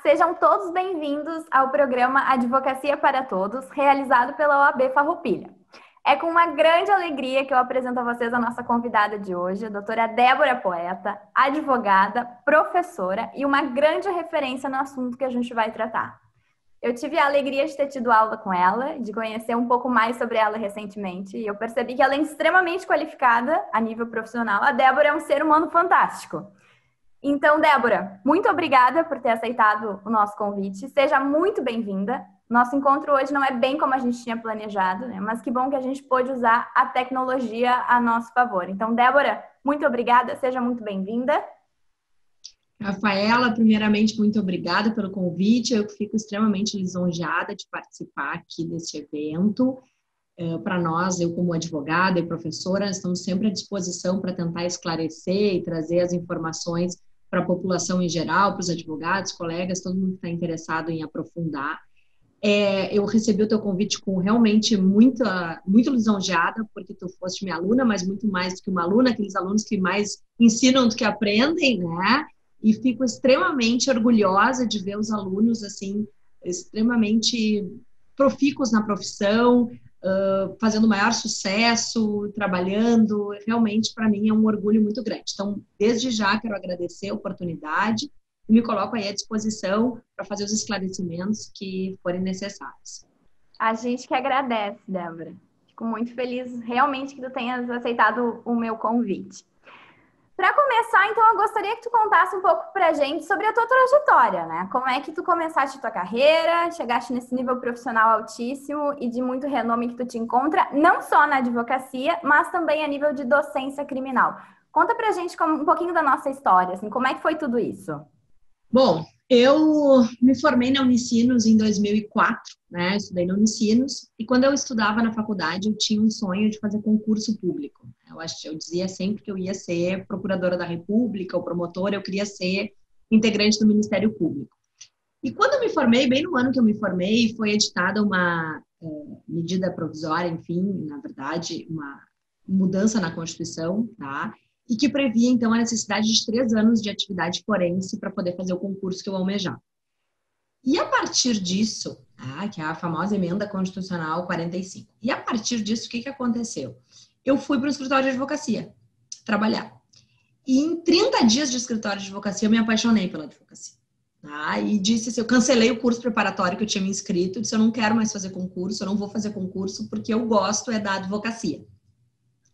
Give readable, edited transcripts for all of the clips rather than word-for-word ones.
sejam todos bem-vindos ao programa Advocacia para Todos, realizado pela OAB Farroupilha. É com uma grande alegria que eu apresento a vocês a nossa convidada de hoje, a doutora Débora Poeta, advogada, professora e uma grande referência no assunto que a gente vai tratar. Eu tive a alegria de ter tido aula com ela, de conhecer um pouco mais sobre ela recentemente, e eu percebi que, além de extremamente qualificada a nível profissional, a Débora é um ser humano fantástico. Então, Débora, muito obrigada por ter aceitado o nosso convite. Seja muito bem-vinda. Nosso encontro hoje não é bem como a gente tinha planejado, né? Mas que bom que a gente pôde usar a tecnologia a nosso favor. Então, Débora, muito obrigada. Seja muito bem-vinda. Rafaela, primeiramente, muito obrigada pelo convite. Eu fico extremamente lisonjeada de participar aqui deste evento. Para nós, eu como advogada e professora, estamos sempre à disposição para tentar esclarecer e trazer as informações para a população em geral, para os advogados, colegas, todo mundo que está interessado em aprofundar. Eu recebi o teu convite com realmente muito lisonjeada, porque tu foste minha aluna, mas muito mais do que uma aluna, aqueles alunos que mais ensinam do que aprendem, né? E fico extremamente orgulhosa de ver os alunos, assim, extremamente profícuos na profissão, fazendo maior sucesso, trabalhando. Realmente, para mim, é um orgulho muito grande. Então, desde já, quero agradecer a oportunidade e me coloco aí à disposição para fazer os esclarecimentos que forem necessários. A gente que agradece, Débora. Fico muito feliz, realmente, que tu tenhas aceitado o meu convite. Para começar, então, eu gostaria que tu contasse um pouco pra gente sobre a tua trajetória, né? Como é que tu começaste a tua carreira, chegaste nesse nível profissional altíssimo e de muito renome que tu te encontra, não só na advocacia, mas também a nível de docência criminal. Conta pra gente um pouquinho da nossa história, assim, como é que foi tudo isso? Bom, eu me formei na Unicinos em 2004, né? Estudei na Unicinos e quando eu estudava na faculdade eu tinha um sonho de fazer concurso público. Eu dizia sempre que eu ia ser procuradora da República ou promotora, eu queria ser integrante do Ministério Público. E quando eu me formei, bem no ano que eu me formei, foi editada uma medida provisória, enfim, na verdade, uma mudança na Constituição, tá? E que previa, então, a necessidade de 3 anos de atividade forense para poder fazer o concurso que eu almejava. E a partir disso, que é a famosa emenda constitucional 45, e a partir disso, o que aconteceu? Eu fui para o escritório de advocacia trabalhar. E em 30 dias de escritório de advocacia, eu me apaixonei pela advocacia. E disse assim, eu cancelei o curso preparatório que eu tinha me inscrito, disse, eu não quero mais fazer concurso, eu não vou fazer concurso, porque eu gosto da advocacia.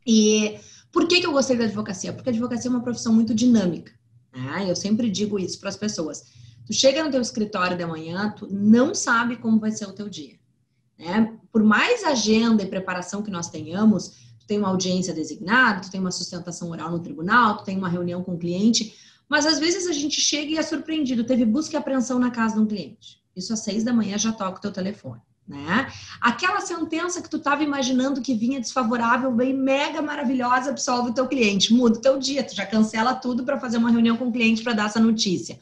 E por que eu gostei da advocacia? Porque a advocacia é uma profissão muito dinâmica. Eu sempre digo isso para as pessoas. Tu chega no teu escritório de manhã, tu não sabe como vai ser o teu dia. Por mais agenda e preparação que nós tenhamos, tu tem uma audiência designada, tu tem uma sustentação oral no tribunal, tu tem uma reunião com o cliente, mas às vezes a gente chega e é surpreendido. Teve busca e apreensão na casa de um cliente. Isso às 6 da manhã já toca o teu telefone. Aquela sentença que tu estava imaginando que vinha desfavorável, vem mega maravilhosa, absolve o teu cliente, muda o teu dia, tu já cancela tudo para fazer uma reunião com o cliente para dar essa notícia.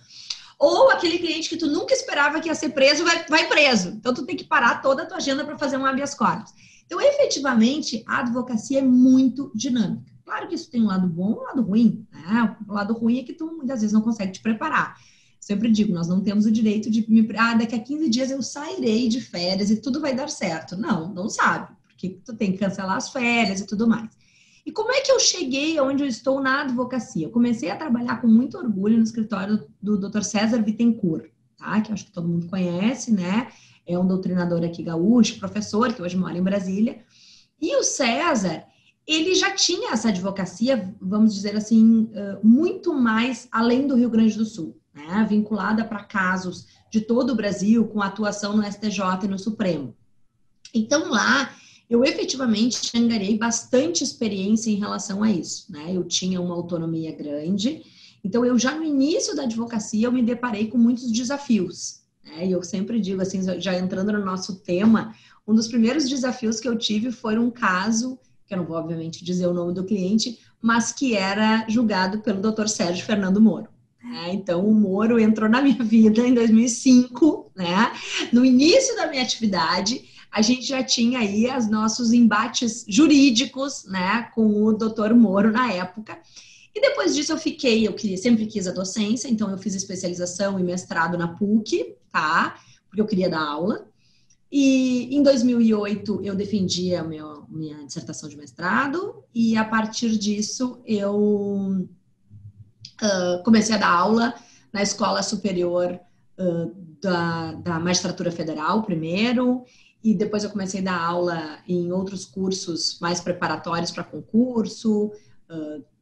Ou aquele cliente que tu nunca esperava que ia ser preso, vai preso. Então, tu tem que parar toda a tua agenda para fazer um habeas corpus. Então, efetivamente, a advocacia é muito dinâmica. Claro que isso tem um lado bom e um lado ruim. O lado ruim é que tu, muitas vezes, não consegue te preparar. Sempre digo, nós não temos o direito de daqui a 15 dias eu sairei de férias e tudo vai dar certo. Não sabe, porque tu tem que cancelar as férias e tudo mais. E como é que eu cheguei onde eu estou na advocacia? Eu comecei a trabalhar com muito orgulho no escritório do Dr. César Bittencourt, tá? Que eu acho que todo mundo conhece, né? É um doutrinador aqui gaúcho, professor, que hoje mora em Brasília. E o César, ele já tinha essa advocacia, vamos dizer assim, muito mais além do Rio Grande do Sul, né? Vinculada para casos de todo o Brasil, com atuação no STJ e no Supremo. Então, lá, eu efetivamente angariei bastante experiência em relação a isso, né? Eu tinha uma autonomia grande, então eu já no início da advocacia eu me deparei com muitos desafios, né? E eu sempre digo assim, já entrando no nosso tema, um dos primeiros desafios que eu tive foi um caso, que eu não vou obviamente dizer o nome do cliente, mas que era julgado pelo Dr. Sérgio Fernando Moro. Então, o Moro entrou na minha vida em 2005, né? No início da minha atividade, a gente já tinha aí os nossos embates jurídicos, né, com o doutor Moro na época. E depois disso sempre quis a docência, então eu fiz especialização e mestrado na PUC, tá? Porque eu queria dar aula. E em 2008 eu defendi a minha dissertação de mestrado e a partir disso eu comecei a dar aula na Escola Superior da Magistratura Federal primeiro, e depois eu comecei a dar aula em outros cursos mais preparatórios para concurso,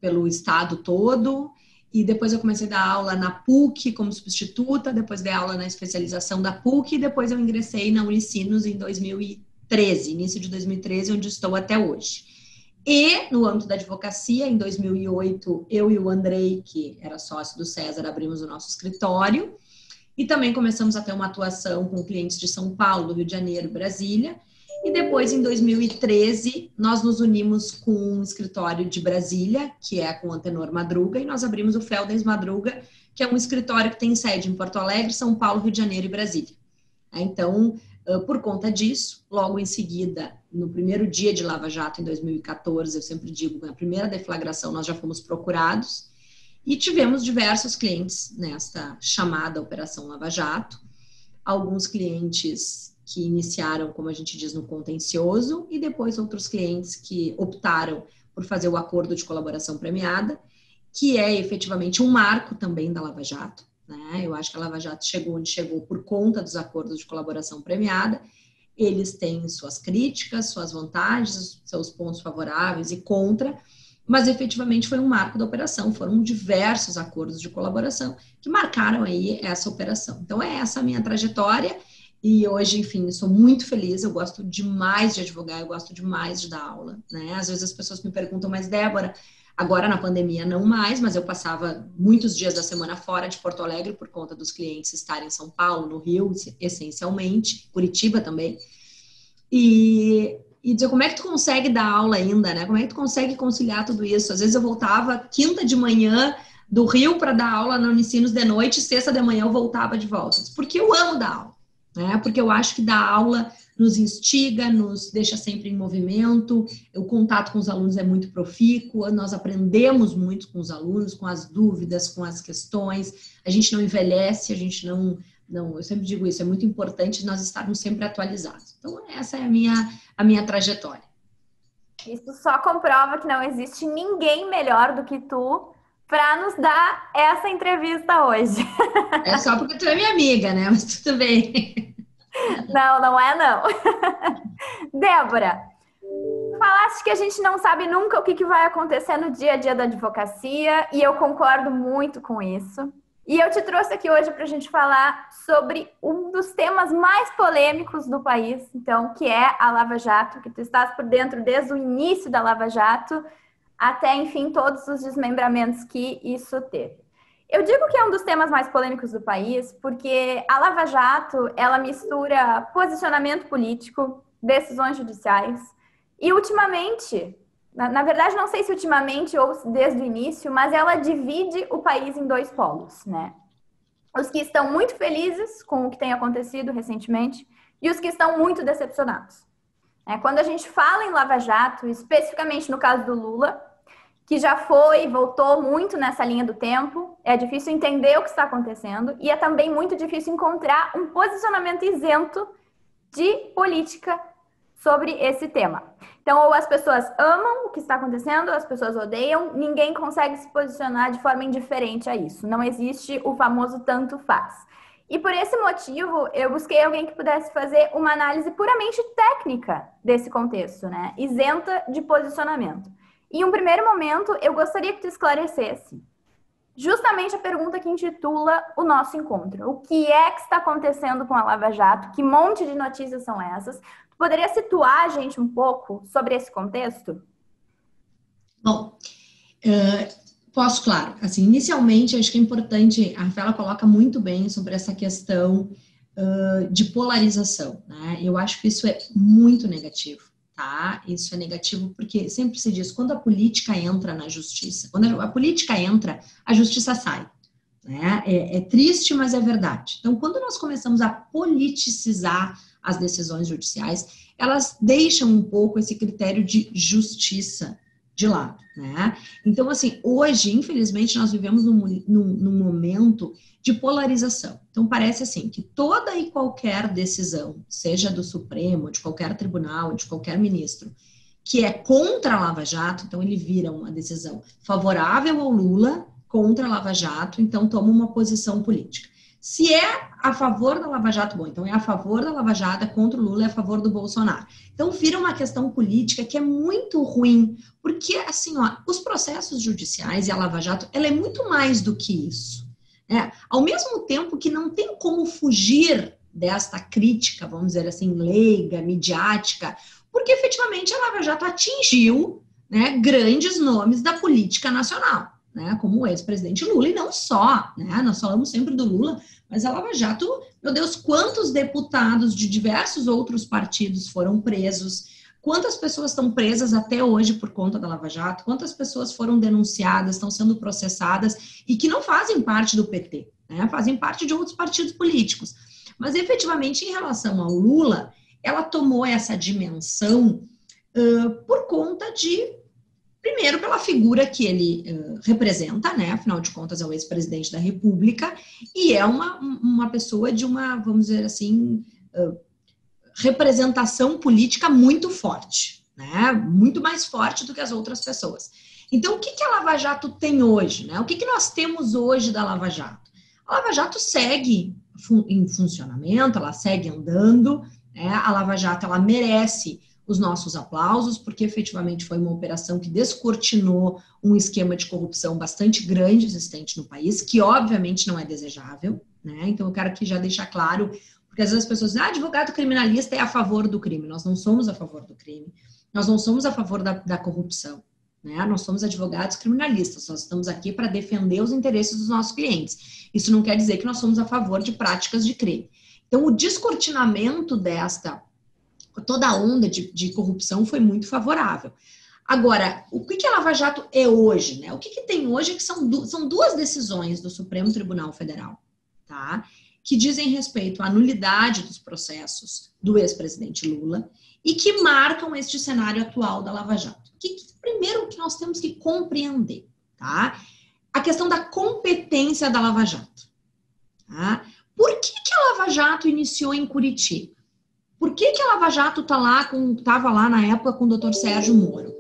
pelo estado todo, e depois eu comecei a dar aula na PUC como substituta, depois dei aula na especialização da PUC, e depois eu ingressei na Unicinos em 2013, início de 2013, onde estou até hoje. E no âmbito da advocacia, em 2008, eu e o Andrei, que era sócio do César, abrimos o nosso escritório, e também começamos a ter uma atuação com clientes de São Paulo, do Rio de Janeiro e Brasília. E depois, em 2013, nós nos unimos com um escritório de Brasília, que é com o Antenor Madruga, e nós abrimos o Feldens Madruga, que é um escritório que tem sede em Porto Alegre, São Paulo, Rio de Janeiro e Brasília. Então, por conta disso, logo em seguida, no primeiro dia de Lava Jato, em 2014, eu sempre digo, na primeira deflagração, nós já fomos procurados, e tivemos diversos clientes nesta chamada Operação Lava Jato, alguns clientes que iniciaram, como a gente diz, no contencioso, e depois outros clientes que optaram por fazer o acordo de colaboração premiada, que é efetivamente um marco também da Lava Jato, né? Eu acho que a Lava Jato chegou onde chegou por conta dos acordos de colaboração premiada. Eles têm suas críticas, suas vantagens, seus pontos favoráveis e contra, mas efetivamente foi um marco da operação, foram diversos acordos de colaboração que marcaram aí essa operação. Então é essa a minha trajetória. E hoje, enfim, sou muito feliz, eu gosto demais de advogar, eu gosto demais de dar aula, né? Às vezes as pessoas me perguntam, mas Débora, agora na pandemia não mais, mas eu passava muitos dias da semana fora de Porto Alegre por conta dos clientes estarem em São Paulo, no Rio, essencialmente, Curitiba também. E dizer, como é que tu consegue dar aula ainda, né? Como é que tu consegue conciliar tudo isso? Às vezes eu voltava quinta de manhã do Rio para dar aula na Unicinos de noite, sexta de manhã eu voltava de volta. Porque eu amo dar aula. Né? Porque eu acho que dar aula nos instiga, nos deixa sempre em movimento, o contato com os alunos é muito profícuo, nós aprendemos muito com os alunos, com as dúvidas, com as questões, a gente não envelhece, a gente não, eu sempre digo isso, é muito importante nós estarmos sempre atualizados. Então, essa é a minha trajetória. Isso só comprova que não existe ninguém melhor do que tu para nos dar essa entrevista hoje. É só porque tu é minha amiga, né? Mas tudo bem. Não é não. Débora, falaste que a gente não sabe nunca o que vai acontecer no dia a dia da advocacia e eu concordo muito com isso. E eu te trouxe aqui hoje para a gente falar sobre um dos temas mais polêmicos do país, então, que é a Lava Jato, que tu estás por dentro desde o início da Lava Jato até, enfim, todos os desmembramentos que isso teve. Eu digo que é um dos temas mais polêmicos do país porque a Lava Jato, ela mistura posicionamento político, decisões judiciais e ultimamente, na verdade não sei se ultimamente ou desde o início, mas ela divide o país em dois polos, né? Os que estão muito felizes com o que tem acontecido recentemente e os que estão muito decepcionados. Quando a gente fala em Lava Jato, especificamente no caso do Lula, que já foi e voltou muito nessa linha do tempo, é difícil entender o que está acontecendo e é também muito difícil encontrar um posicionamento isento de política sobre esse tema. Então, ou as pessoas amam o que está acontecendo, ou as pessoas odeiam, ninguém consegue se posicionar de forma indiferente a isso. Não existe o famoso tanto faz. E por esse motivo, eu busquei alguém que pudesse fazer uma análise puramente técnica desse contexto, né? Isenta de posicionamento. Em um primeiro momento, eu gostaria que tu esclarecesse justamente a pergunta que intitula o nosso encontro. O que é que está acontecendo com a Lava Jato? Que monte de notícias são essas? Tu poderia situar a gente um pouco sobre esse contexto? Bom, posso, claro. Assim, inicialmente, acho que é importante, a Rafaela coloca muito bem sobre essa questão de polarização, né? Eu acho que isso é muito negativo. Tá? Isso é negativo porque sempre se diz, quando a política entra na justiça, quando a política entra, a justiça sai. Né? É triste, mas é verdade. Então, quando nós começamos a politicizar as decisões judiciais, elas deixam um pouco esse critério de justiça de lado, né? Então, assim, hoje, infelizmente, nós vivemos num momento de polarização. Então, parece assim, que toda e qualquer decisão, seja do Supremo, de qualquer tribunal, de qualquer ministro, que é contra a Lava Jato, então ele vira uma decisão favorável ao Lula, contra a Lava Jato, então toma uma posição política. Se é a favor da Lava Jato, bom, então é a favor da Lava Jato, é contra o Lula, é a favor do Bolsonaro. Então vira uma questão política que é muito ruim, porque assim, ó, os processos judiciais e a Lava Jato, ela é muito mais do que isso. Ao mesmo tempo que não tem como fugir desta crítica, vamos dizer assim, leiga, midiática, porque efetivamente a Lava Jato atingiu, né, grandes nomes da política nacional, né, como o ex-presidente Lula, e não só, né, nós falamos sempre do Lula, mas a Lava Jato, meu Deus, quantos deputados de diversos outros partidos foram presos, quantas pessoas estão presas até hoje por conta da Lava Jato, quantas pessoas foram denunciadas, estão sendo processadas e que não fazem parte do PT, né, fazem parte de outros partidos políticos. Mas efetivamente em relação ao Lula, ela tomou essa dimensão por conta de, primeiro, pela figura que ele representa, né? Afinal de contas, é o ex-presidente da República e é uma pessoa de uma, vamos dizer assim, representação política muito forte, né? Muito mais forte do que as outras pessoas. Então, o que a Lava Jato tem hoje, né? O que nós temos hoje da Lava Jato? A Lava Jato segue em funcionamento, ela segue andando, né? A Lava Jato, ela merece os nossos aplausos, porque efetivamente foi uma operação que descortinou um esquema de corrupção bastante grande existente no país, que obviamente não é desejável, né? Então eu quero aqui já deixar claro, porque às vezes as pessoas dizem, advogado criminalista é a favor do crime. Nós não somos a favor do crime, nós não somos a favor da corrupção, né? Nós somos advogados criminalistas, nós estamos aqui para defender os interesses dos nossos clientes. Isso não quer dizer que nós somos a favor de práticas de crime. Então o descortinamento toda a onda de corrupção foi muito favorável. Agora, o que a Lava Jato é hoje, né? O que tem hoje é que são duas decisões do Supremo Tribunal Federal, tá? Que dizem respeito à nulidade dos processos do ex-presidente Lula e que marcam este cenário atual da Lava Jato. Primeiro que nós temos que compreender, tá? A questão da competência da Lava Jato, tá? Por que a Lava Jato iniciou em Curitiba? Por que a Lava Jato estava lá na época com o Dr. Sérgio Moro?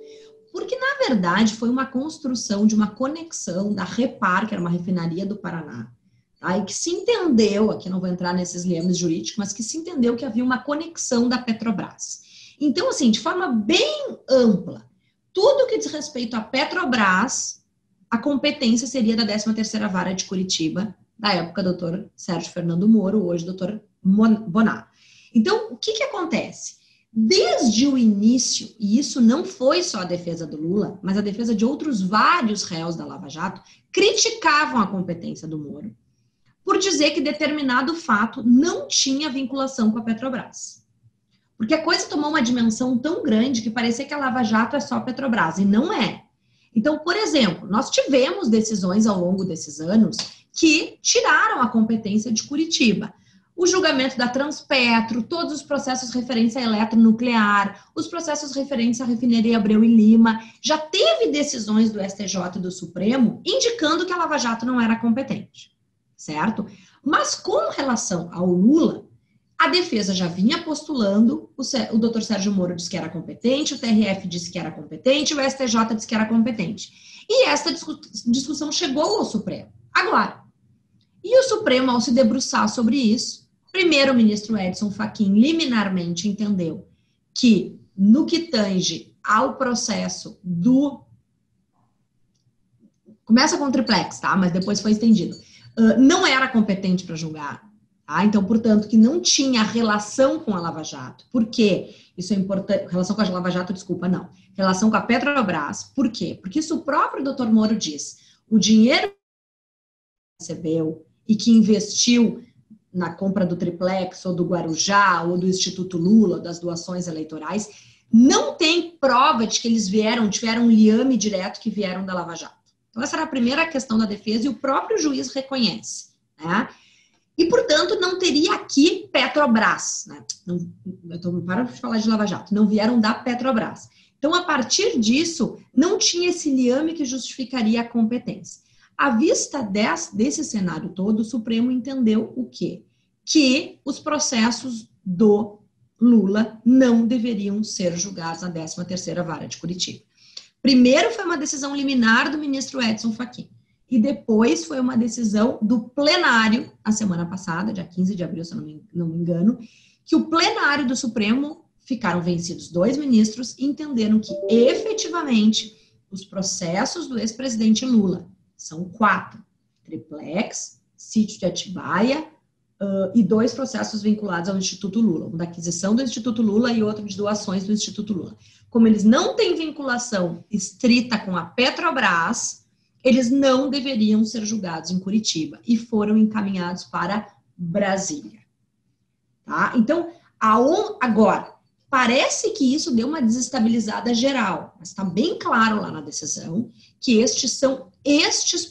Porque, na verdade, foi uma construção de uma conexão da Repar, que era uma refinaria do Paraná, tá? E que se entendeu, aqui não vou entrar nesses liames jurídicos, mas que se entendeu que havia uma conexão da Petrobras. Então, assim, de forma bem ampla, tudo que diz respeito à Petrobras, a competência seria da 13ª Vara de Curitiba, da época Dr. Sérgio Fernando Moro, hoje Dr. Bonar. Então, o que acontece? Desde o início, e isso não foi só a defesa do Lula, mas a defesa de outros vários réus da Lava Jato, criticavam a competência do Moro, por dizer que determinado fato não tinha vinculação com a Petrobras. Porque a coisa tomou uma dimensão tão grande que parecia que a Lava Jato é só a Petrobras, e não é. Então, por exemplo, nós tivemos decisões ao longo desses anos que tiraram a competência de Curitiba. O julgamento da Transpetro, todos os processos referentes à eletronuclear, os processos referentes à refineria Abreu e Lima, já teve decisões do STJ e do Supremo indicando que a Lava Jato não era competente, certo? Mas com relação ao Lula, a defesa já vinha postulando, o doutor Sérgio Moro disse que era competente, o TRF disse que era competente, o STJ disse que era competente. E essa discussão chegou ao Supremo. Agora, e o Supremo, ao se debruçar sobre isso, primeiro o ministro Edson Fachin liminarmente entendeu que, no que tange ao processo começa com o triplex, tá? Mas depois foi estendido. Não era competente para julgar, tá? Então, portanto, que não tinha relação com a Lava Jato. Por quê? Isso é importante. Relação com a Lava Jato, desculpa, não. Relação com a Petrobras. Por quê? Porque isso o próprio doutor Moro diz. O dinheiro que recebeu e que investiu na compra do triplex, ou do Guarujá, ou do Instituto Lula, das doações eleitorais, não tem prova de que eles tiveram um liame direto que vieram da Lava Jato. Então, essa era a primeira questão da defesa e o próprio juiz reconhece, né? E, portanto, não teria aqui Petrobras, né? Então, para de falar de Lava Jato, não vieram da Petrobras. Então, a partir disso, não tinha esse liame que justificaria a competência. À vista desse cenário todo, o Supremo entendeu o quê? Que os processos do Lula não deveriam ser julgados na 13ª Vara de Curitiba. Primeiro foi uma decisão liminar do ministro Edson Fachin, e depois foi uma decisão do plenário, a semana passada, dia 15 de abril, se eu não me engano, que o plenário do Supremo ficaram vencidos 2 ministros e entenderam que, efetivamente, os processos do ex-presidente Lula são 4, triplex, sítio de Atibaia, e 2 processos vinculados ao Instituto Lula, um da aquisição do Instituto Lula e outro de doações do Instituto Lula. Como eles não têm vinculação estrita com a Petrobras, eles não deveriam ser julgados em Curitiba e foram encaminhados para Brasília. Tá? Então, agora, parece que isso deu uma desestabilizada geral, mas está bem claro lá na decisão que estes são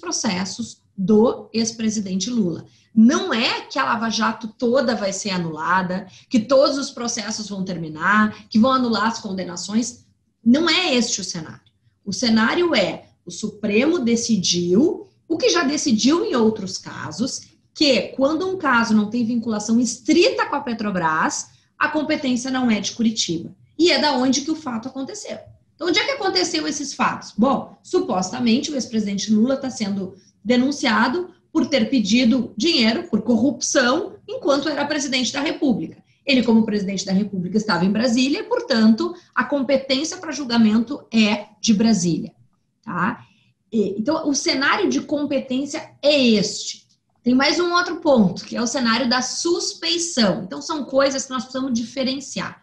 processos do ex-presidente Lula. Não é que a Lava Jato toda vai ser anulada, que todos os processos vão terminar, que vão anular as condenações. Não é este o cenário. O cenário é: o Supremo decidiu, o que já decidiu em outros casos, que quando um caso não tem vinculação estrita com a Petrobras, a competência não é de Curitiba. E é da onde que o fato aconteceu. Então, onde é que aconteceu esses fatos? Bom, supostamente o ex-presidente Lula está sendo denunciado por ter pedido dinheiro por corrupção enquanto era presidente da República. Ele, como presidente da República, estava em Brasília e, portanto, a competência para julgamento é de Brasília. Tá? Então, o cenário de competência é este. Tem mais um outro ponto, que é o cenário da suspeição. Então, são coisas que nós precisamos diferenciar.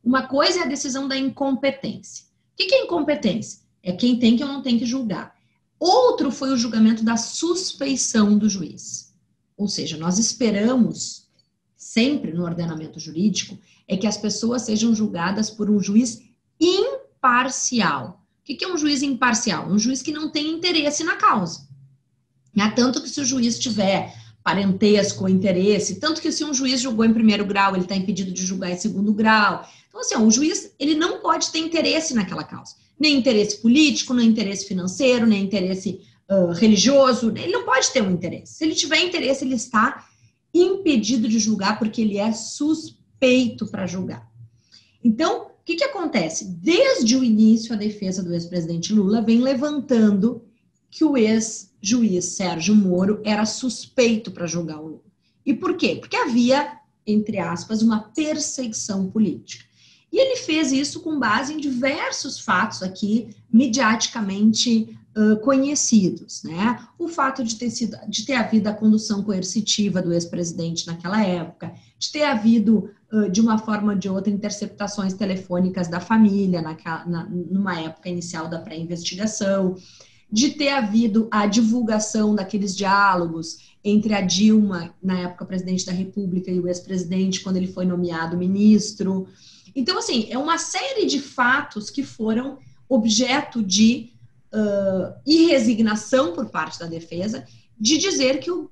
Uma coisa é a decisão da incompetência. O que é incompetência? É quem tem que ou não tem que julgar. Outro foi o julgamento da suspeição do juiz. Ou seja, nós esperamos, sempre no ordenamento jurídico, é que as pessoas sejam julgadas por um juiz imparcial. O que é um juiz imparcial? Um juiz que não tem interesse na causa. Tanto que se o juiz tiver parentesco ou interesse, tanto que se um juiz julgou em 1º grau, ele está impedido de julgar em 2º grau. Então, assim, o juiz ele não pode ter interesse naquela causa. Nem interesse político, nem interesse financeiro, nem interesse religioso. Ele não pode ter um interesse. Se ele tiver interesse, ele está impedido de julgar porque ele é suspeito para julgar. Então, o que acontece? Desde o início, a defesa do ex-presidente Lula vem levantando que o ex-juiz Sérgio Moro era suspeito para julgar o Lula. E por quê? Porque havia, entre aspas, uma perseguição política. E ele fez isso com base em diversos fatos aqui, mediaticamente conhecidos, né? O fato de ter havido a condução coercitiva do ex-presidente naquela época, de ter havido, de uma forma ou de outra, interceptações telefônicas da família numa época inicial da pré-investigação, de ter havido a divulgação daqueles diálogos entre a Dilma, na época presidente da República, e o ex-presidente, quando ele foi nomeado ministro. Então, assim, é uma série de fatos que foram objeto de irresignação por parte da defesa, de dizer que o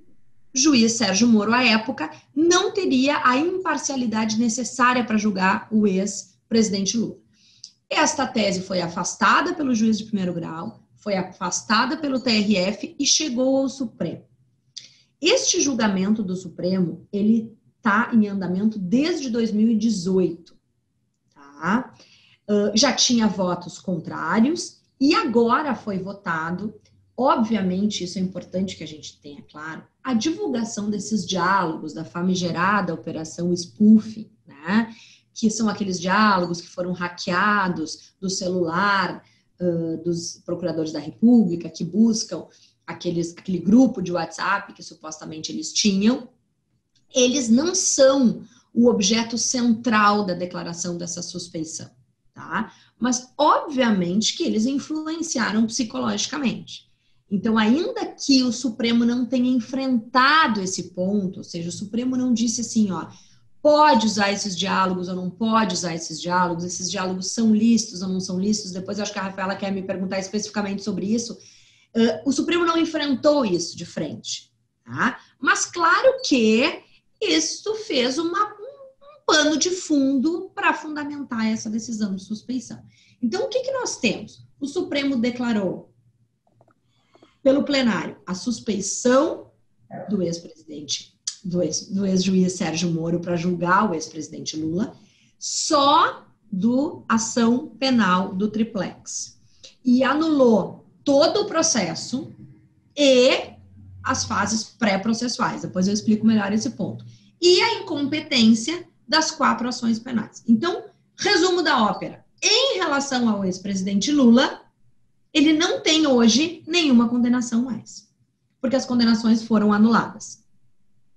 juiz Sérgio Moro, à época, não teria a imparcialidade necessária para julgar o ex-presidente Lula. Esta tese foi afastada pelo juiz de 1º grau, foi afastada pelo TRF e chegou ao Supremo. Este julgamento do Supremo, ele está em andamento desde 2018. Tá? Já tinha votos contrários e agora foi votado, obviamente, isso é importante que a gente tenha claro, a divulgação desses diálogos da famigerada Operação Spoofing, né? Que são aqueles diálogos que foram hackeados do celular dos procuradores da República, que buscam aquele grupo de WhatsApp que supostamente eles tinham. Eles não são o objeto central da declaração dessa suspeição, tá? Mas, obviamente, que eles influenciaram psicologicamente. Então, ainda que o Supremo não tenha enfrentado esse ponto, ou seja, o Supremo não disse assim, ó, pode usar esses diálogos ou não pode usar esses diálogos são lícitos ou não são lícitos, depois eu acho que a Rafaela quer me perguntar especificamente sobre isso, o Supremo não enfrentou isso de frente, tá? Mas claro que isso fez um pano de fundo para fundamentar essa decisão de suspeição. Então, o que que nós temos? O Supremo declarou, pelo plenário, a suspeição do ex-presidente, do ex-juiz Sérgio Moro para julgar o ex-presidente Lula, só do ação penal do triplex. E anulou todo o processo e as fases pré-processuais. Depois eu explico melhor esse ponto. E a incompetência das 4 ações penais. Então, resumo da ópera. Em relação ao ex-presidente Lula, ele não tem hoje nenhuma condenação mais. Porque as condenações foram anuladas.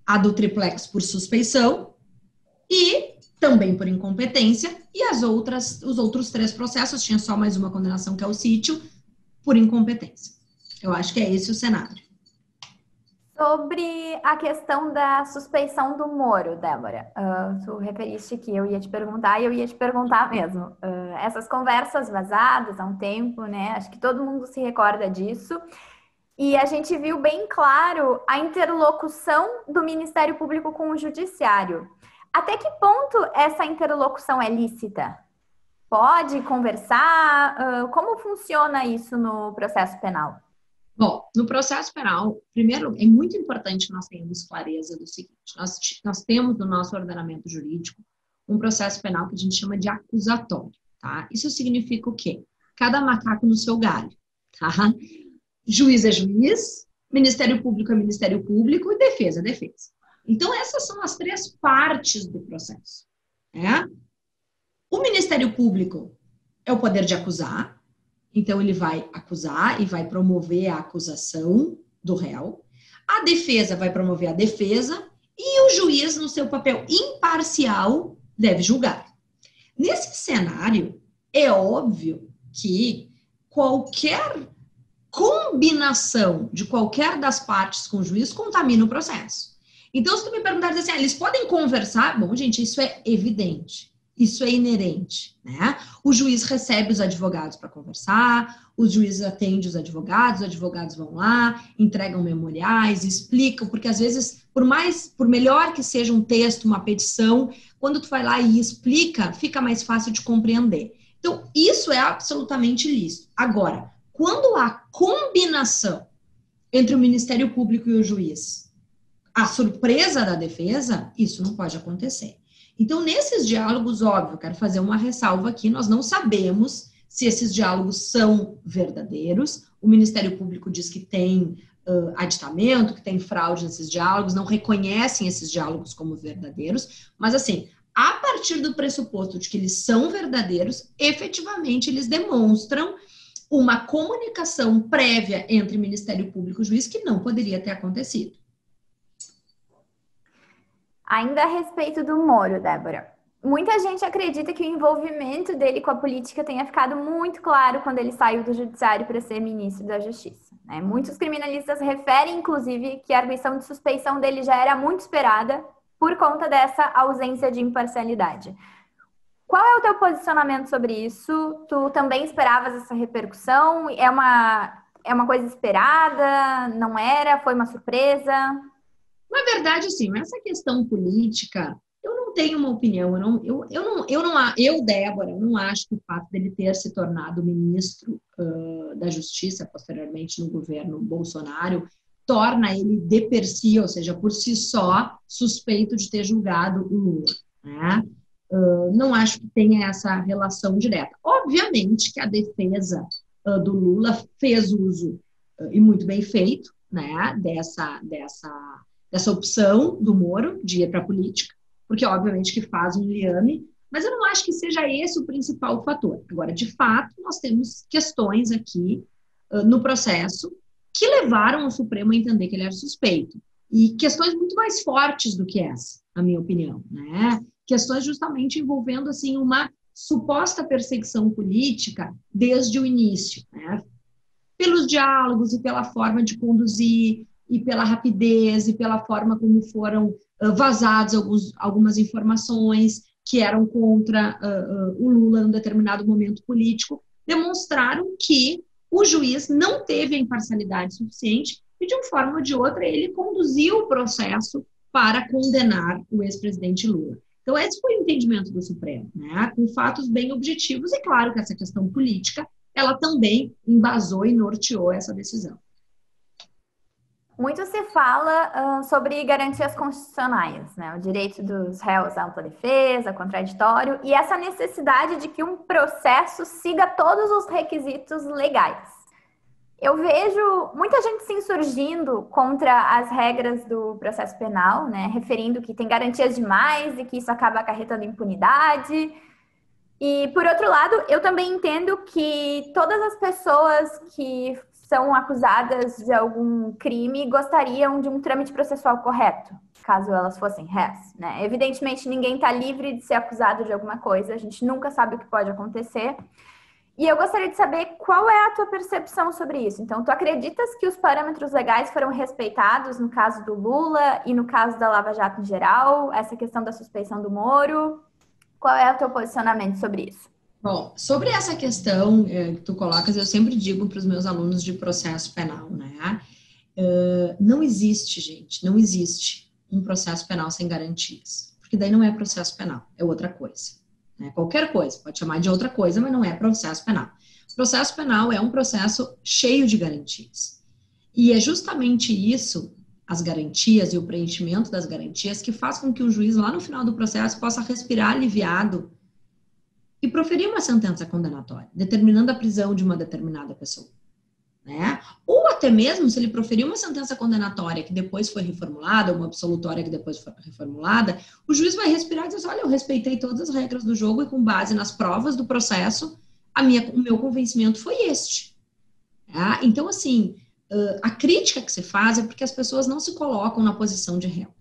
A do triplex por suspeição e também por incompetência, e os outros 3 processos, tinha só mais uma condenação, que é o sítio, por incompetência. Eu acho que é esse o cenário. Sobre a questão da suspeição do Moro, Débora, tu referiste que eu ia te perguntar e eu ia te perguntar mesmo. Essas conversas vazadas há um tempo, né? Acho que todo mundo se recorda disso. E a gente viu bem claro a interlocução do Ministério Público com o Judiciário. Até que ponto essa interlocução é lícita? Pode conversar? Como funciona isso no processo penal? Bom, no processo penal, primeiro, é muito importante que nós tenhamos clareza do seguinte: nós temos no nosso ordenamento jurídico um processo penal que a gente chama de acusatório, tá? Isso significa o quê? Cada macaco no seu galho, tá? Juiz é juiz, Ministério Público é Ministério Público e defesa é defesa. Então, essas são as 3 partes do processo, né? O Ministério Público é o poder de acusar. Então, ele vai acusar e vai promover a acusação do réu. A defesa vai promover a defesa e o juiz, no seu papel imparcial, deve julgar. Nesse cenário, é óbvio que qualquer combinação de qualquer das partes com o juiz contamina o processo. Então, se tu me perguntares assim, eles podem conversar? Bom, gente, isso é evidente. Isso é inerente, né? O juiz recebe os advogados para conversar, os juízes atendem os advogados vão lá, entregam memoriais, explicam, porque às vezes, por melhor que seja um texto, uma petição, quando tu vai lá e explica, fica mais fácil de compreender. Então, isso é absolutamente lícito. Agora, quando há combinação entre o Ministério Público e o juiz, a surpresa da defesa, isso não pode acontecer. Então, nesses diálogos, óbvio, quero fazer uma ressalva aqui, nós não sabemos se esses diálogos são verdadeiros. O Ministério Público diz que tem aditamento, que tem fraude nesses diálogos, não reconhecem esses diálogos como verdadeiros, mas assim, a partir do pressuposto de que eles são verdadeiros, efetivamente eles demonstram uma comunicação prévia entre Ministério Público e juiz que não poderia ter acontecido. Ainda a respeito do Moro, Débora, muita gente acredita que o envolvimento dele com a política tenha ficado muito claro quando ele saiu do judiciário para ser ministro da Justiça, né? Muitos criminalistas referem, inclusive, que a arguição de suspeição dele já era muito esperada por conta dessa ausência de imparcialidade. Qual é o teu posicionamento sobre isso? Tu também esperavas essa repercussão? É uma coisa esperada? Não era? Foi uma surpresa? Na verdade, sim, essa questão política, eu não tenho uma opinião, eu, Débora, eu não acho que o fato dele ter se tornado ministro da Justiça, posteriormente no governo Bolsonaro, torna ele de per si, ou seja, por si só, suspeito de ter julgado o Lula, né? Não acho que tenha essa relação direta. Obviamente que a defesa do Lula fez uso, e muito bem feito, né, dessa opção do Moro de ir para a política, porque obviamente que faz um liame, mas eu não acho que seja esse o principal fator. Agora, de fato, nós temos questões aqui no processo que levaram o Supremo a entender que ele era suspeito. E questões muito mais fortes do que essa, na minha opinião, né? Questões justamente envolvendo, assim, uma suposta perseguição política desde o início, né? Pelos diálogos e pela forma de conduzir, e pela rapidez, e pela forma como foram vazadas algumas informações que eram contra o Lula em um determinado momento político, demonstraram que o juiz não teve a imparcialidade suficiente e, de uma forma ou de outra, ele conduziu o processo para condenar o ex-presidente Lula. Então, esse foi o entendimento do Supremo, né? Com fatos bem objetivos, e claro que essa questão política, ela também embasou e norteou essa decisão. Muito se fala sobre garantias constitucionais, né? O direito dos réus à ampla defesa, contraditório, e essa necessidade de que um processo siga todos os requisitos legais. Eu vejo muita gente se insurgindo contra as regras do processo penal, né? Referindo que tem garantias demais e que isso acaba acarretando impunidade. E, por outro lado, eu também entendo que todas as pessoas que são acusadas de algum crime gostariam de um trâmite processual correto, caso elas fossem réus, né? Evidentemente, ninguém está livre de ser acusado de alguma coisa, a gente nunca sabe o que pode acontecer. E eu gostaria de saber qual é a tua percepção sobre isso. Então, tu acreditas que os parâmetros legais foram respeitados no caso do Lula e no caso da Lava Jato em geral? Essa questão da suspeição do Moro? Qual é o teu posicionamento sobre isso? Bom, sobre essa questão que tu colocas, eu sempre digo para os meus alunos de processo penal, né? Não existe, gente, não existe um processo penal sem garantias. Porque daí não é processo penal, é outra coisa. Qualquer coisa, pode chamar de outra coisa, mas não é processo penal. O processo penal é um processo cheio de garantias. E é justamente isso, as garantias e o preenchimento das garantias, que faz com que o juiz, lá no final do processo, possa respirar aliviado e proferir uma sentença condenatória, determinando a prisão de uma determinada pessoa. Né? Ou até mesmo, se ele proferir uma sentença condenatória que depois foi reformulada, uma absolutória que depois foi reformulada, o juiz vai respirar e dizer, olha, eu respeitei todas as regras do jogo e com base nas provas do processo, o meu convencimento foi este. Tá? Então, assim, a crítica que se faz é porque as pessoas não se colocam na posição de réu.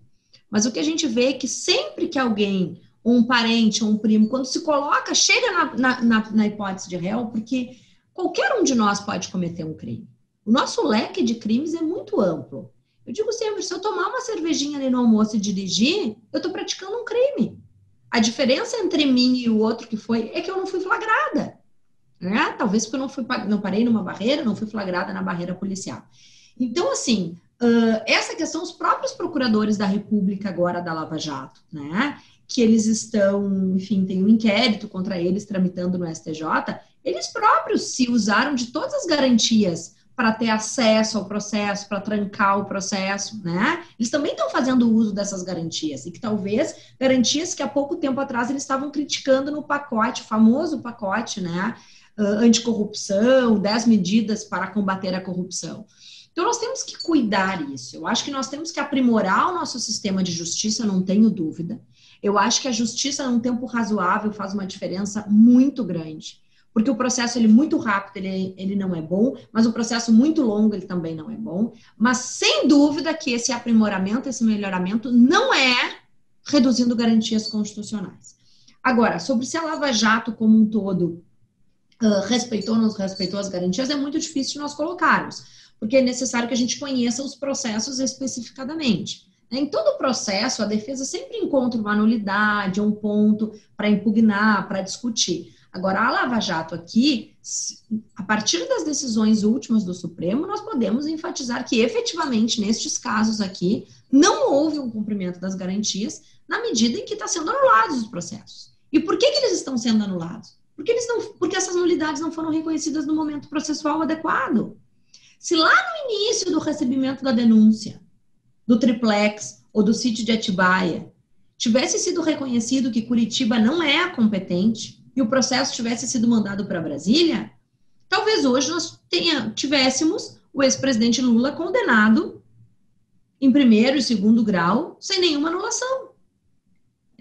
Mas o que a gente vê é que sempre que alguém, ou um parente, ou um primo, quando se coloca, chega na hipótese de réu, porque qualquer um de nós pode cometer um crime. O nosso leque de crimes é muito amplo. Eu digo sempre, se eu tomar uma cervejinha ali no almoço e dirigir, eu estou praticando um crime. A diferença entre mim e o outro que foi, é que eu não fui flagrada. Né? Talvez porque eu não parei numa barreira, não fui flagrada na barreira policial. Então, assim, essa questão, os próprios procuradores da República agora da Lava Jato, né? Que eles estão, enfim, tem um inquérito contra eles tramitando no STJ, eles próprios se usaram de todas as garantias para ter acesso ao processo, para trancar o processo, né? Eles também estão fazendo uso dessas garantias, e que talvez garantias que há pouco tempo atrás eles estavam criticando no pacote, famoso pacote, né? Anticorrupção, 10 medidas para combater a corrupção. Então, nós temos que cuidar disso. Eu acho que nós temos que aprimorar o nosso sistema de justiça, não tenho dúvida. Eu acho que a justiça, num tempo razoável, faz uma diferença muito grande. Porque o processo, ele muito rápido, ele não é bom, mas o processo muito longo, ele também não é bom. Mas, sem dúvida, que esse aprimoramento, esse melhoramento, não é reduzindo garantias constitucionais. Agora, sobre se a Lava Jato, como um todo, respeitou ou não respeitou as garantias, é muito difícil de nós colocarmos. Porque é necessário que a gente conheça os processos especificadamente. Em todo processo, a defesa sempre encontra uma nulidade, um ponto para impugnar, para discutir. Agora, a Lava Jato aqui, a partir das decisões últimas do Supremo, nós podemos enfatizar que, efetivamente, nestes casos aqui, não houve um cumprimento das garantias na medida em que estão sendo anulados os processos. E por que eles estão sendo anulados? Porque essas nulidades não foram reconhecidas no momento processual adequado. Se lá no início do recebimento da denúncia, do triplex ou do sítio de Atibaia, tivesse sido reconhecido que Curitiba não é a competente e o processo tivesse sido mandado para Brasília, talvez hoje nós tivéssemos o ex-presidente Lula condenado em primeiro e segundo grau sem nenhuma anulação.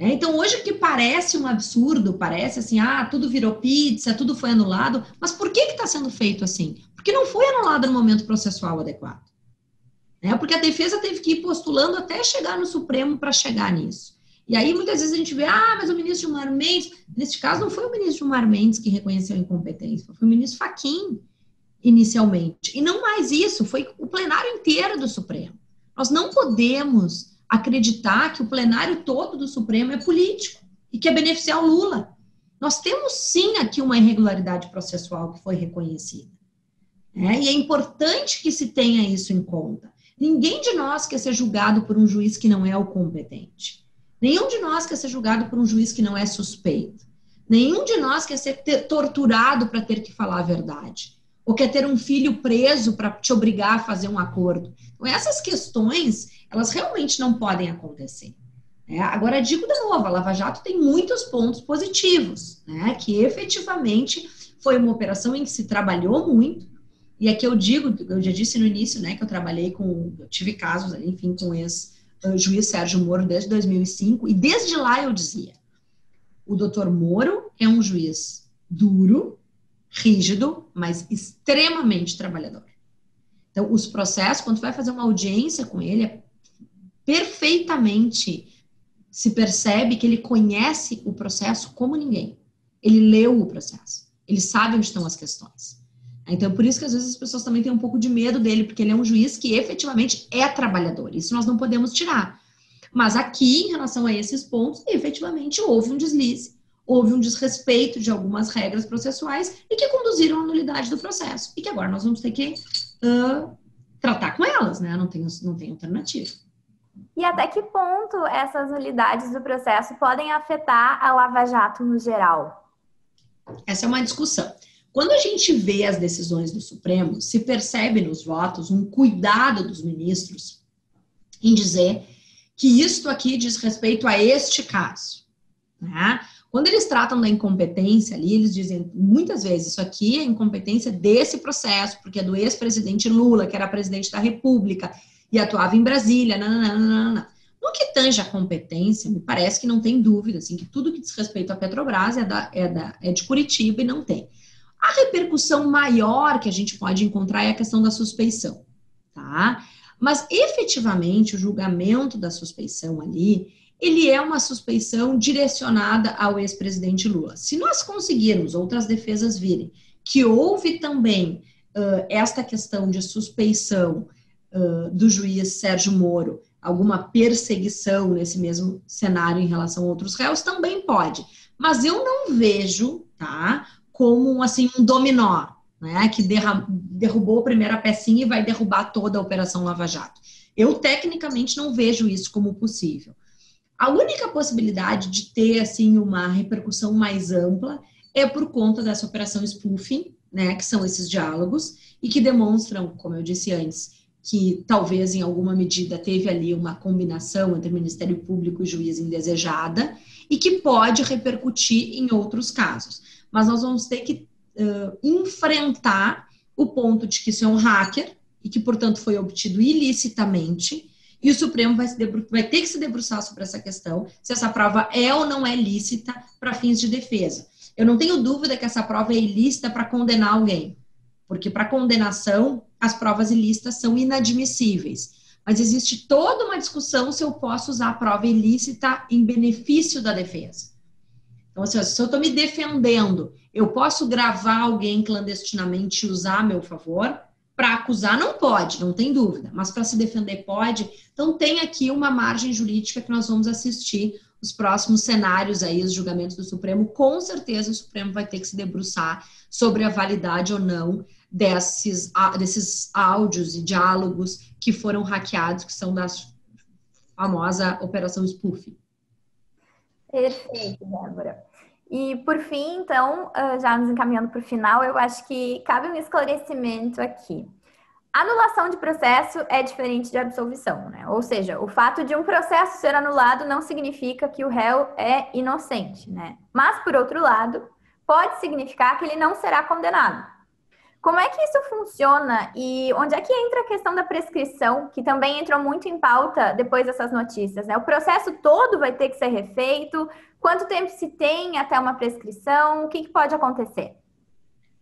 Então, hoje que parece um absurdo, parece assim, tudo virou pizza, tudo foi anulado, mas por que está sendo feito assim? Porque não foi anulado no momento processual adequado. Porque a defesa teve que ir postulando até chegar no Supremo para chegar nisso. E aí, muitas vezes a gente vê, mas o ministro Gilmar Mendes, neste caso não foi o ministro Gilmar Mendes que reconheceu a incompetência, foi o ministro Fachin, inicialmente. E não mais isso, foi o plenário inteiro do Supremo. Nós não podemos acreditar que o plenário todo do Supremo é político e que é beneficiar o Lula. Nós temos, sim, aqui uma irregularidade processual que foi reconhecida. E é importante que se tenha isso em conta. Ninguém de nós quer ser julgado por um juiz que não é o competente. Nenhum de nós quer ser julgado por um juiz que não é suspeito. Nenhum de nós quer ser torturado para ter que falar a verdade. Ou quer ter um filho preso para te obrigar a fazer um acordo. Então, essas questões, elas realmente não podem acontecer. Agora, digo de novo, a Lava Jato tem muitos pontos positivos, né? Que efetivamente foi uma operação em que se trabalhou muito. E aqui eu digo, eu já disse no início, né, que eu tive casos, enfim, com o ex-juiz Sérgio Moro desde 2005, e desde lá eu dizia, o doutor Moro é um juiz duro, rígido, mas extremamente trabalhador. Então, os processos, quando tu vai fazer uma audiência com ele, perfeitamente se percebe que ele conhece o processo como ninguém. Ele leu o processo. Ele sabe onde estão as questões. Então, por isso que às vezes as pessoas também têm um pouco de medo dele, porque ele é um juiz que efetivamente é trabalhador. Isso nós não podemos tirar. Mas aqui, em relação a esses pontos, efetivamente houve um deslize, houve um desrespeito de algumas regras processuais e que conduziram à nulidade do processo. E que agora nós vamos ter que tratar com elas, né? Não tem alternativa. E até que ponto essas nulidades do processo podem afetar a Lava Jato no geral? Essa é uma discussão. Quando a gente vê as decisões do Supremo, se percebe nos votos um cuidado dos ministros em dizer que isto aqui diz respeito a este caso, né? Quando eles tratam da incompetência ali, eles dizem muitas vezes, isso aqui é incompetência desse processo, porque é do ex-presidente Lula, que era presidente da República e atuava em Brasília, nananana. No que tange a competência, me parece que não tem dúvida, assim, que tudo que diz respeito à Petrobras é de Curitiba e não tem. A repercussão maior que a gente pode encontrar é a questão da suspeição, tá? Mas, efetivamente, o julgamento da suspeição ali, ele é uma suspeição direcionada ao ex-presidente Lula. Se nós conseguirmos, outras defesas virem, que houve também esta questão de suspeição do juiz Sérgio Moro, alguma perseguição nesse mesmo cenário em relação a outros réus, também pode. Mas eu não vejo, tá, como assim, um dominó, né, que derrubou a primeira pecinha e vai derrubar toda a Operação Lava Jato. Eu, tecnicamente, não vejo isso como possível. A única possibilidade de ter, assim, uma repercussão mais ampla é por conta dessa operação spoofing, né, que são esses diálogos, e que demonstram, como eu disse antes, que talvez, em alguma medida, teve ali uma combinação entre Ministério Público e juiz indesejada, e que pode repercutir em outros casos. Mas nós vamos ter que enfrentar o ponto de que isso é um hacker, e que, portanto, foi obtido ilicitamente, e o Supremo vai ter que se debruçar sobre essa questão, se essa prova é ou não é lícita para fins de defesa. Eu não tenho dúvida que essa prova é ilícita para condenar alguém, porque para condenação, as provas ilícitas são inadmissíveis. Mas existe toda uma discussão se eu posso usar a prova ilícita em benefício da defesa. Então, assim, se eu estou me defendendo, eu posso gravar alguém clandestinamente e usar a meu favor? Para acusar não pode, não tem dúvida, mas para se defender pode. Então tem aqui uma margem jurídica que nós vamos assistir os próximos cenários aí, os julgamentos do Supremo. Com certeza o Supremo vai ter que se debruçar sobre a validade ou não desses áudios e diálogos que foram hackeados, que são da famosa Operação Spoofing. Perfeito, Débora. E, por fim, então, já nos encaminhando para o final, eu acho que cabe um esclarecimento aqui. Anulação de processo é diferente de absolvição, né? Ou seja, o fato de um processo ser anulado não significa que o réu é inocente, né? Mas, por outro lado, pode significar que ele não será condenado. Como é que isso funciona e onde é que entra a questão da prescrição, que também entrou muito em pauta depois dessas notícias, né? O processo todo vai ter que ser refeito? Quanto tempo se tem até uma prescrição? O que pode acontecer?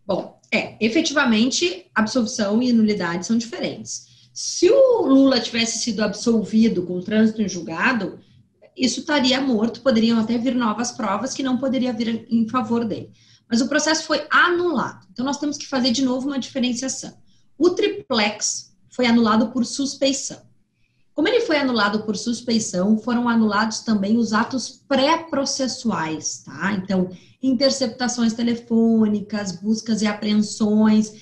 Bom, efetivamente, absolvição e nulidade são diferentes. Se o Lula tivesse sido absolvido com trânsito em julgado, isso estaria morto, poderiam até vir novas provas que não poderia vir em favor dele. Mas o processo foi anulado. Então, nós temos que fazer de novo uma diferenciação. O triplex foi anulado por suspeição. Como ele foi anulado por suspeição, foram anulados também os atos pré-processuais, tá? Então, interceptações telefônicas, buscas e apreensões.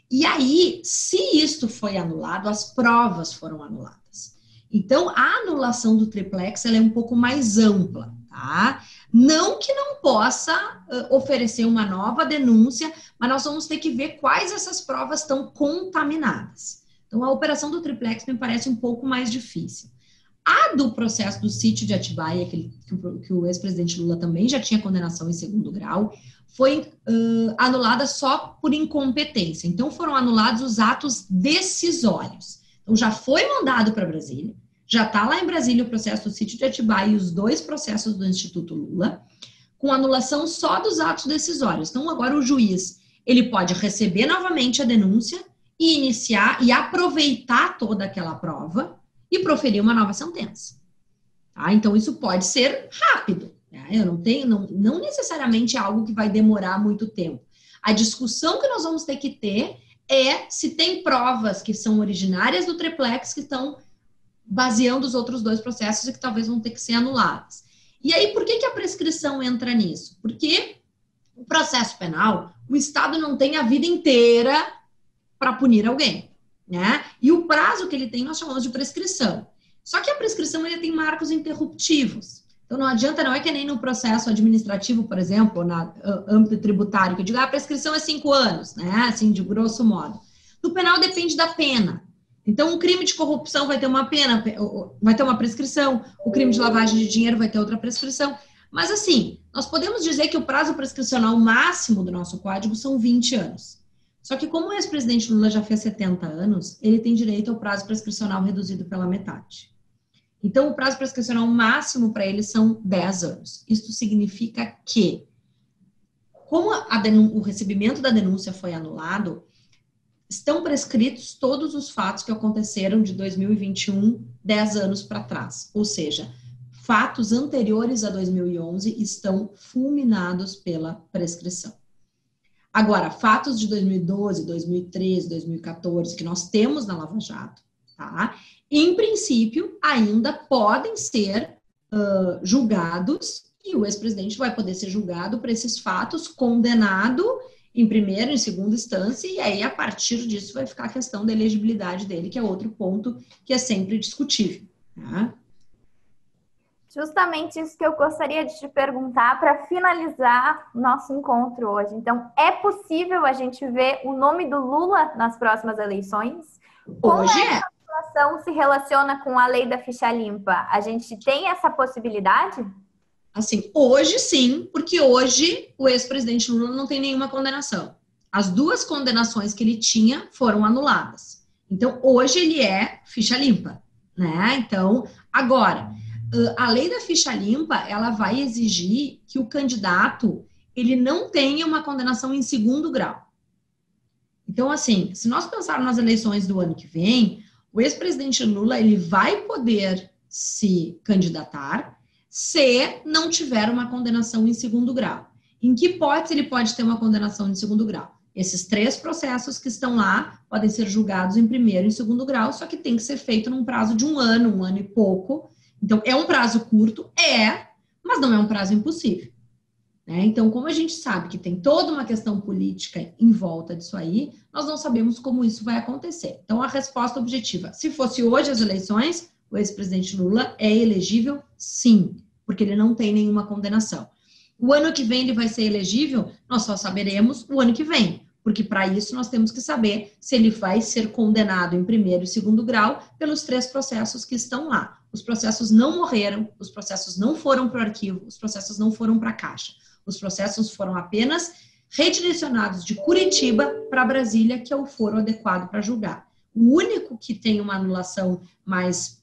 E aí, se isto foi anulado, as provas foram anuladas. Então, a anulação do triplex ela é um pouco mais ampla, tá? Não que não possa oferecer uma nova denúncia, mas nós vamos ter que ver quais essas provas estão contaminadas. Então, a operação do triplex me parece um pouco mais difícil. A do processo do sítio de Atibaia, que o ex-presidente Lula também já tinha condenação em segundo grau, foi anulada só por incompetência. Então, foram anulados os atos decisórios. Então, já foi mandado para Brasília, já está lá em Brasília o processo do sítio de Atibaia e os 2 processos do Instituto Lula, com anulação só dos atos decisórios. Então, agora o juiz, ele pode receber novamente a denúncia e iniciar e aproveitar toda aquela prova e proferir uma nova sentença. Tá? Então, isso pode ser rápido. Né? Eu não necessariamente é algo que vai demorar muito tempo. A discussão que nós vamos ter que ter é se tem provas que são originárias do triplex que estão baseando os outros 2 processos e que talvez vão ter que ser anuladas. E aí, por que a prescrição entra nisso? Porque o processo penal, o Estado não tem a vida inteira para punir alguém. Né? E o prazo que ele tem, nós chamamos de prescrição. Só que a prescrição, ele tem marcos interruptivos. Então, não adianta, não é que nem no processo administrativo, por exemplo, na âmbito tributário, que eu digo, a prescrição é 5 anos, né? Assim, de grosso modo. No penal, depende da pena. Então, um crime de corrupção vai ter uma pena, vai ter uma prescrição, o crime de lavagem de dinheiro vai ter outra prescrição. Mas, assim, nós podemos dizer que o prazo prescricional máximo do nosso código são 20 anos. Só que como o ex-presidente Lula já fez 70 anos, ele tem direito ao prazo prescricional reduzido pela metade. Então, o prazo prescricional máximo para ele são 10 anos. Isso significa que, como o recebimento da denúncia foi anulado, estão prescritos todos os fatos que aconteceram de 2021, 10 anos para trás. Ou seja, fatos anteriores a 2011 estão fulminados pela prescrição. Agora, fatos de 2012, 2013, 2014, que nós temos na Lava Jato, tá? Em princípio, ainda podem ser julgados e o ex-presidente vai poder ser julgado por esses fatos, condenado em primeira e em segunda instância, e aí, a partir disso, vai ficar a questão da elegibilidade dele, que é outro ponto que é sempre discutível, tá? Justamente isso que eu gostaria de te perguntar para finalizar nosso encontro hoje. Então, é possível a gente ver o nome do Lula nas próximas eleições? Como Hoje essa situação se relaciona com a lei da ficha limpa? A gente tem essa possibilidade? Assim, hoje sim, porque hoje o ex-presidente Lula não tem nenhuma condenação. As 2 condenações que ele tinha foram anuladas. Então, hoje ele é ficha limpa, né? Então, agora, a lei da ficha limpa, ela vai exigir que o candidato, ele não tenha uma condenação em segundo grau. Então, assim, se nós pensarmos nas eleições do ano que vem, o ex-presidente Lula, ele vai poder se candidatar se não tiver uma condenação em segundo grau. Em que hipótese ele pode ter uma condenação em segundo grau? Esses 3 processos que estão lá podem ser julgados em primeiro e em segundo grau, só que tem que ser feito num prazo de 1 ano e pouco. Então, é um prazo curto? Mas não é um prazo impossível. Né? Então, como a gente sabe que tem toda uma questão política em volta disso aí, nós não sabemos como isso vai acontecer. Então, a resposta objetiva, se fosse hoje as eleições, o ex-presidente Lula é elegível? Sim, porque ele não tem nenhuma condenação. O ano que vem ele vai ser elegível? Nós só saberemos o ano que vem, porque para isso nós temos que saber se ele vai ser condenado em primeiro e segundo grau pelos 3 processos que estão lá. Os processos não morreram, os processos não foram para o arquivo, os processos não foram para a Caixa. Os processos foram apenas redirecionados de Curitiba para Brasília, que é o foro adequado para julgar. O único que tem uma anulação mais,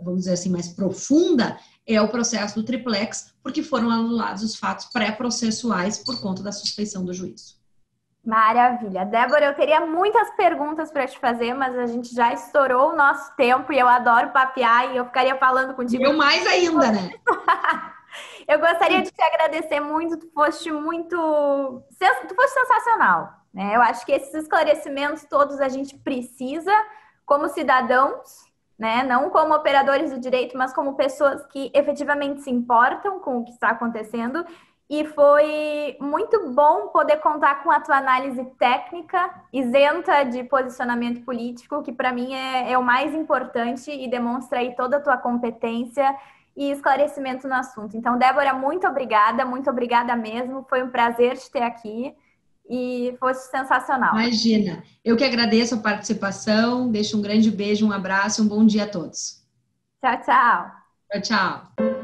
vamos dizer assim, mais profunda é o processo do triplex, porque foram anulados os fatos pré-processuais por conta da suspeição do juízo. Maravilha. Débora, eu teria muitas perguntas para te fazer, mas a gente já estourou o nosso tempo e eu adoro papear e eu ficaria falando contigo. Eu mais ainda, né? Eu gostaria de te agradecer muito, tu foste sensacional, né? Eu acho que esses esclarecimentos todos a gente precisa como cidadãos, né? Não como operadores do direito, mas como pessoas que efetivamente se importam com o que está acontecendo. E foi muito bom poder contar com a tua análise técnica, isenta de posicionamento político, que para mim é o mais importante e demonstra aí toda a tua competência e esclarecimento no assunto. Então, Débora, muito obrigada mesmo. Foi um prazer te ter aqui e foi sensacional. Imagina. Eu que agradeço a participação, deixo um grande beijo, um abraço, um bom dia a todos. Tchau, tchau. Tchau, tchau.